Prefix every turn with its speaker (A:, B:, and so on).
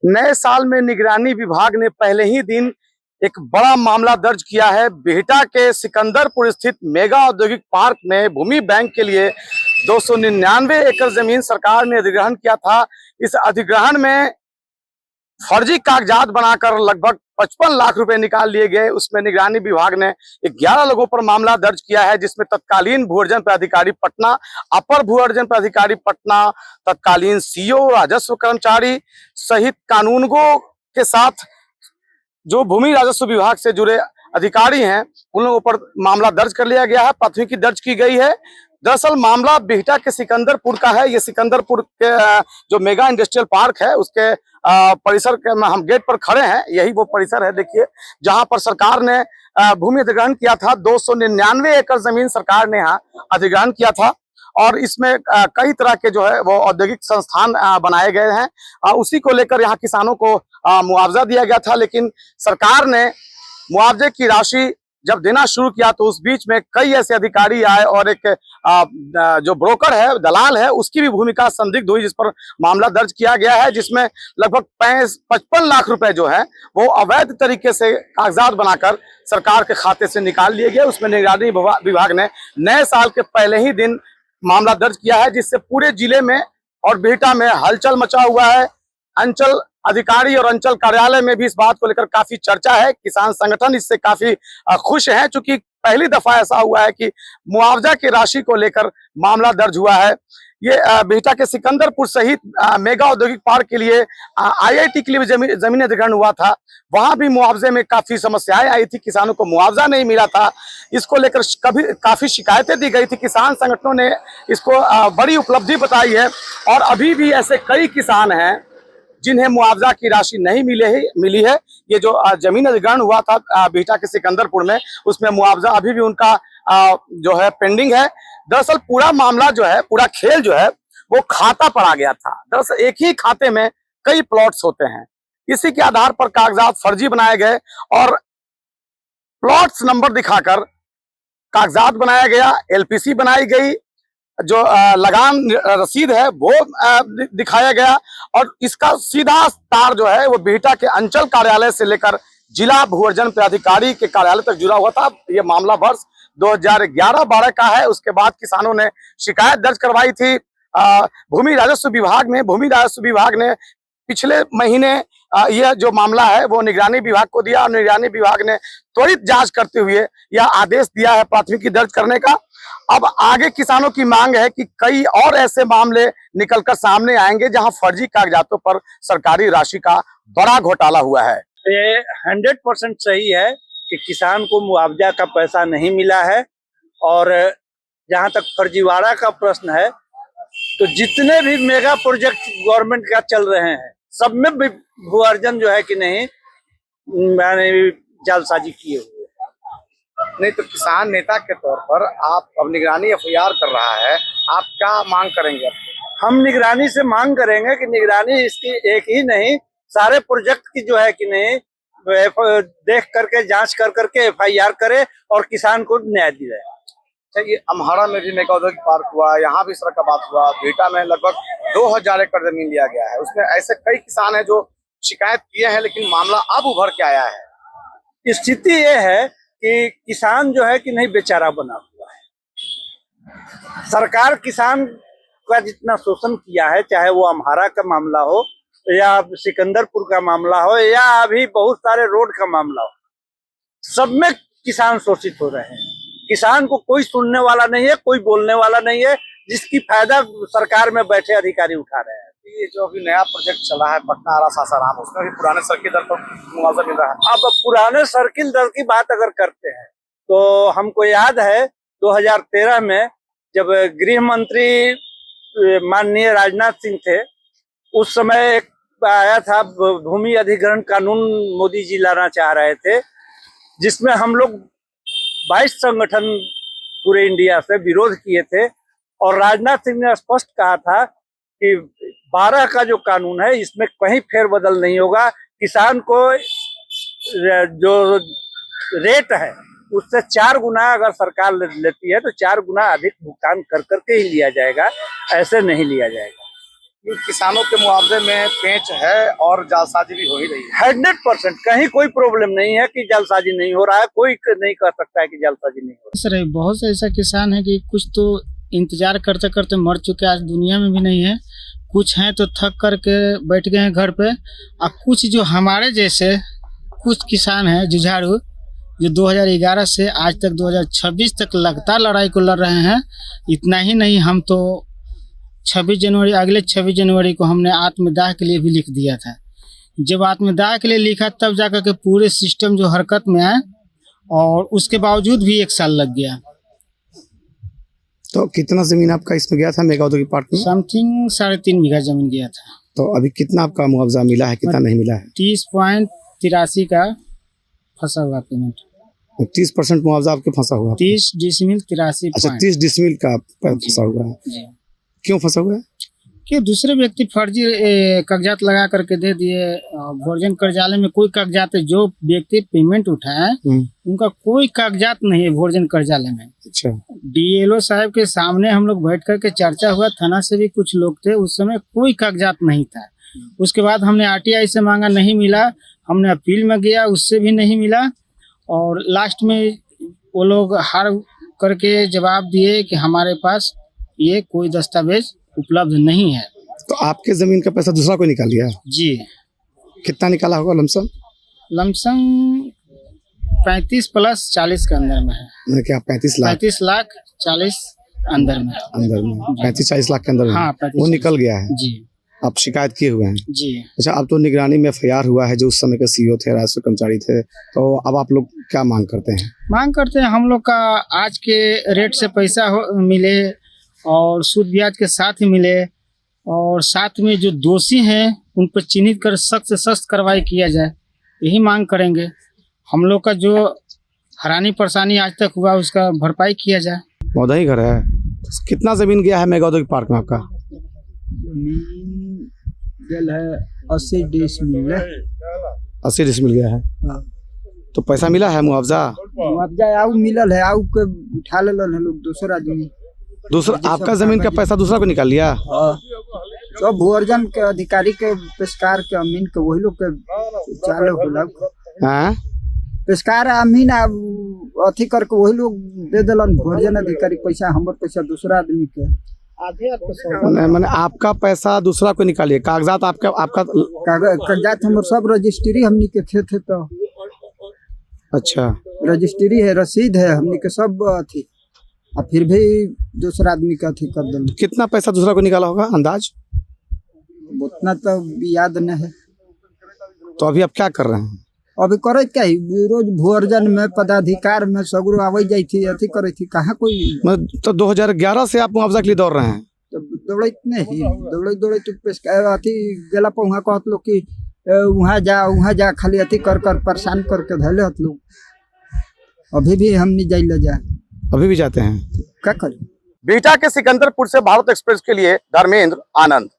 A: नए साल में निगरानी विभाग ने पहले ही दिन एक बड़ा मामला दर्ज किया है। बिहटा के सिकंदरपुर स्थित मेगा औद्योगिक पार्क में भूमि बैंक के लिए 299 एकड़ जमीन सरकार ने अधिग्रहण किया था। इस अधिग्रहण में फर्जी कागजात बनाकर लगभग 55 लाख रुपए निकाल लिए गए। उसमें निगरानी विभाग ने 11 लोगों पर मामला दर्ज किया है, जिसमें तत्कालीन भू अर्जन प्राधिकारी पटना, अपर भू अर्जन प्राधिकारी पटना, तत्कालीन सीओ, राजस्व कर्मचारी सहित कानूनगो के साथ जो भूमि राजस्व विभाग से जुड़े अधिकारी हैं, उन लोगों पर मामला दर्ज कर लिया गया है। प्राथमिकी दर्ज की गई है। दरअसल मामला बिहटा के सिकंदरपुर का है। ये सिकंदरपुर के जो मेगा इंडस्ट्रियल पार्क है, उसके परिसर के हम गेट पर खड़े हैं। यही वो परिसर है, देखिए, जहां पर सरकार ने भूमि अधिग्रहण किया था। 299 एकड़ जमीन सरकार ने यहाँ अधिग्रहण किया था और इसमें कई तरह के जो है वो औद्योगिक संस्थान बनाए गए हैं। उसी को लेकर यहाँ किसानों को मुआवजा दिया गया था, लेकिन सरकार ने मुआवजे की राशि जब देना शुरू किया तो उस बीच में कई ऐसे अधिकारी आए और एक जो ब्रोकर है, दलाल है, उसकी भी भूमिका संदिग्ध हुई, जिस पर मामला दर्ज किया गया है, जिसमें लगभग 55 लाख रुपए जो है वो अवैध तरीके से कागजात बनाकर सरकार के खाते से निकाल लिए गए। उसमें निगरानी विभाग ने नए साल के पहले ही दिन मामला दर्ज किया है, जिससे पूरे जिले में और बिहटा में हलचल मचा हुआ है। अंचल अधिकारी और अंचल कार्यालय में भी इस बात को लेकर काफी चर्चा है। किसान संगठन इससे काफी खुश हैं, क्योंकि पहली दफा ऐसा हुआ है कि मुआवजा की राशि को लेकर मामला दर्ज हुआ है। ये बिहटा के सिकंदरपुर सहित मेगा औद्योगिक पार्क के लिए आईआईटी के लिए जमीन अधिग्रहण हुआ था। वहां भी मुआवजे में काफी समस्याएं आई थी, किसानों को मुआवजा नहीं मिला था। इसको लेकर काफी शिकायतें दी गई थी। किसान संगठनों ने इसको बड़ी उपलब्धि बताई है और अभी भी ऐसे कई किसान हैं जिन्हें मुआवजा की राशि नहीं मिली है। ये जो जमीन अधिग्रहण हुआ था बिहटा के सिकंदरपुर में, उसमें मुआवजा अभी भी उनका जो है पेंडिंग है। दरअसल पूरा मामला जो है, पूरा खेल जो है वो खाता पर आ गया था। दरअसल एक ही खाते में कई प्लॉट्स होते हैं, इसी के आधार पर कागजात फर्जी बनाए गए और प्लॉट्स नंबर दिखाकर कागजात बनाया गया, एलपीसी बनाई गई, जो लगान रसीद है वो दिखाया गया और इसका सीधा तार जो है वो बिहटा के अंचल कार्यालय से लेकर जिला भू अर्जन प्राधिकारी के कार्यालय तक जुड़ा हुआ था। ये मामला वर्ष 2011-12 का है। उसके बाद किसानों ने शिकायत दर्ज करवाई थी भूमि राजस्व विभाग में। भूमि राजस्व विभाग ने पिछले महीने यह जो मामला है वो निगरानी विभाग को दिया और निगरानी विभाग ने त्वरित जांच करते हुए यह आदेश दिया है प्राथमिकी दर्ज करने का। अब आगे किसानों की मांग है कि कई और ऐसे मामले निकलकर सामने आएंगे जहां फर्जी कागजातों पर सरकारी राशि का बड़ा घोटाला हुआ है।
B: ये 100% सही है कि किसान को मुआवजा का पैसा नहीं मिला है। और जहां तक फर्जीवाड़ा का प्रश्न है, तो जितने भी मेगा प्रोजेक्ट गवर्नमेंट का चल रहे हैं, सब में भी भू अर्जन जो है कि नहीं, मैंने जालसाजी किए हुए।
A: नहीं तो किसान नेता के तौर पर आप अब निगरानी एफआईआर कर रहा है, आप क्या मांग करेंगे?
B: हम निगरानी से मांग करेंगे कि निगरानी इसकी एक ही नहीं, सारे प्रोजेक्ट की जो है कि नहीं, देख करके जांच कर करके एफआईआर करे और किसान को न्याय दिलाए।
A: ये अम्हाड़ा में भी मेगा औद्योगिक पार्क हुआ, यहाँ भी इस तरह का बात हुआ। बिहटा में लगभग 2000 एकड़ जमीन लिया गया है। उसमें ऐसे कई किसान हैं जो शिकायत किए हैं, लेकिन मामला अब उभर के आया है।
B: स्थिति ये है कि किसान जो है कि नहीं बेचारा बना हुआ है। सरकार किसान का जितना शोषण किया है, चाहे वो अम्हाड़ा का मामला हो या सिकंदरपुर का मामला हो या अभी बहुत सारे रोड का मामला हो, सब में किसान शोषित हो रहे हैं। किसान को कोई सुनने वाला नहीं है, कोई बोलने वाला नहीं है, जिसकी फायदा सरकार में बैठे अधिकारी उठा रहे हैं।
A: ये जो अभी नया प्रोजेक्ट चला है पटना आरा सासाराम, उसमें भी पुराने सर्किल दर पर मुआवजा मिल रहा है।
B: अब पुराने सर्किल दर की बात अगर करते हैं तो हमको याद है 2013 में जब गृह मंत्री माननीय राजनाथ सिंह थे, उस समय एक आया था भूमि अधिग्रहण कानून, मोदी जी लाना चाह रहे थे, जिसमें हम लोग 22 संगठन पूरे इंडिया से विरोध किए थे। और राजनाथ सिंह ने स्पष्ट कहा था कि 12 का जो कानून है इसमें कहीं फेरबदल नहीं होगा। किसान को जो रेट है उससे 4 गुना अगर सरकार लेती है तो 4 गुना अधिक भुगतान कर करके ही लिया जाएगा, ऐसे नहीं लिया जाएगा।
A: किसानों के मुआवजे में पेंच है और जालसाजी भी हो ही रही है।
B: 100% कहीं कोई प्रॉब्लम नहीं है कि जालसाजी नहीं हो रहा है, कोई नहीं कह सकता है कि जालसाजी नहीं हो
C: सर बहुत से ऐसा किसान है कि कुछ तो इंतजार करते करते मर चुके, आज दुनिया में भी नहीं है। कुछ हैं तो थक करके बैठ गए हैं घर पे, और कुछ जो हमारे जैसे कुछ किसान हैं जुझारू, जो 2011 से आज तक 2026 तक लगातार लड़ाई को लड़ रहे हैं। इतना ही नहीं, हम तो 26 जनवरी अगले 26 जनवरी को हमने आत्मदाह के लिए भी लिख दिया था। जब आत्मदाह के लिए लिखा तब जाकर के पूरे सिस्टम जो हरकत में आए, और उसके बावजूद भी 1 साल लग गया।
A: तो कितना जमीन आपका इसमें गया था मेगा औद्योगिक पार्क में?
C: समथिंग 3.5 बीघा जमीन गया था।
A: तो अभी कितना आपका मुआवजा मिला है, कितना नहीं मिला है?
C: 30.83 का फंसा हुआ पेमेंट।
A: 30% मुआवजा आपके फंसा हुआ है?
C: 30 डिसमिल 83
A: अच्छा,
C: पॉइंट।
A: 30 डिसमिल का फंसा हुआ है।
C: जी,
A: क्यों फंसा हुआ है?
C: कि दूसरे व्यक्ति फर्जी कागजात लगा करके दे दिए। भोजन कर्जालय में कोई कागजात, जो व्यक्ति पेमेंट उठाए उनका कोई कागजात नहीं है भोजन कर्जालय में।
A: अच्छा,
C: डीएलओ साहब के सामने हम लोग बैठ करके चर्चा हुआ, थाना से भी कुछ लोग थे, उस समय कोई कागजात नहीं था। उसके बाद हमने आरटीआई से मांगा, नहीं मिला। हमने अपील में गया, उससे भी नहीं मिला। और लास्ट में वो लोग हार करके जवाब दिए कि हमारे पास ये कोई दस्तावेज उपलब्ध नहीं है।
A: तो आपके जमीन का पैसा दूसरा कोई निकाल लिया?
C: जी,
A: कितना निकाला होगा लमसम?
C: लमसम 35 + 40 के अंदर में है।
A: मैंने क्या 35 लाख
C: 35 लाख 40 अंदर में।
A: अंदर में 35-40 लाख के अंदर में?
C: हाँ, 35
A: वो निकल गया है।
C: जी
A: आप शिकायत किए हुए हैं?
C: जी।
A: अच्छा, अब तो निगरानी में FIR हुआ है, जो उस समय के CEO थे, राजस्व कर्मचारी थे, तो अब आप लोग क्या मांग करते हैं?
C: मांग करते हैं हम लोग का आज के रेट से पैसा मिले, और सूद ब्याज के साथ ही मिले, और साथ में जो दोषी हैं उन पर चिन्हित कर सख्त से सख्त कार्रवाई किया जाए, यही मांग करेंगे। हम लोग का जो हैरानी परेशानी आज तक हुआ उसका भरपाई किया जाए।
A: पौधा ही घर है। कितना जमीन गया है मेगा औद्योगिक पार्क में आपका?
D: जमीन गल है 80 डिसमिल।
A: 80 डिसमिल गया है।
D: हाँ।
A: तो पैसा मिला है मुआवजा?
D: मुआवजा आउ मिलल है, आउ के उठा लेलन है लोग दूसरा आदमी।
A: दूसरा आपका जमीन का पैसा दूसरा को निकाल लिया?
D: हाँ, सब भूअर्जन के अधिकारी के, पेशकार के, अमीन के, वही लोग के चालू होला।
A: हाँ,
D: पेशकार अमीन अथी करके वही लोग दे देलन भूअर्जन अधिकारी पैसा, हमर पैसा दूसरा आदमी के।
A: मैंने आपका पैसा दूसरा को निकालिए, कागजात आपका
D: कागजात हमर सब रजिस्ट्री हमनी के खेत है, तो
A: अच्छा
D: रजिस्ट्री है, रसीद है हमनी के सब अथी, और फिर भी दूसरा आदमी का अथी कर देना।
A: कितना पैसा दूसरा को निकाला होगा अंदाज?
D: उतना तो याद नहीं है।
A: तो अभी आप क्या कर रहे हैं?
D: अभी करे क्या ही, रोज भूअर्जन में पदाधिकार में सगरो आवे जाई थी, अथी करे थी, कहाँ कोई।
A: तो 2011 से आप मुआवजा के लिए दौड़ रहे हैं?
D: तो दौड़े नहीं, दौड़े तो पेशकार अथी गेला पर वहाँ कहत लोग कि वहाँ जा, खाली अथी कर परेशान करके धैले हत लोग। अभी भी हम नहीं जाइले जा।
A: अभी भी जाते हैं?
D: क्या करें?
A: बिहटा के सिकंदरपुर से भारत एक्सप्रेस के लिए धर्मेंद्र आनंद।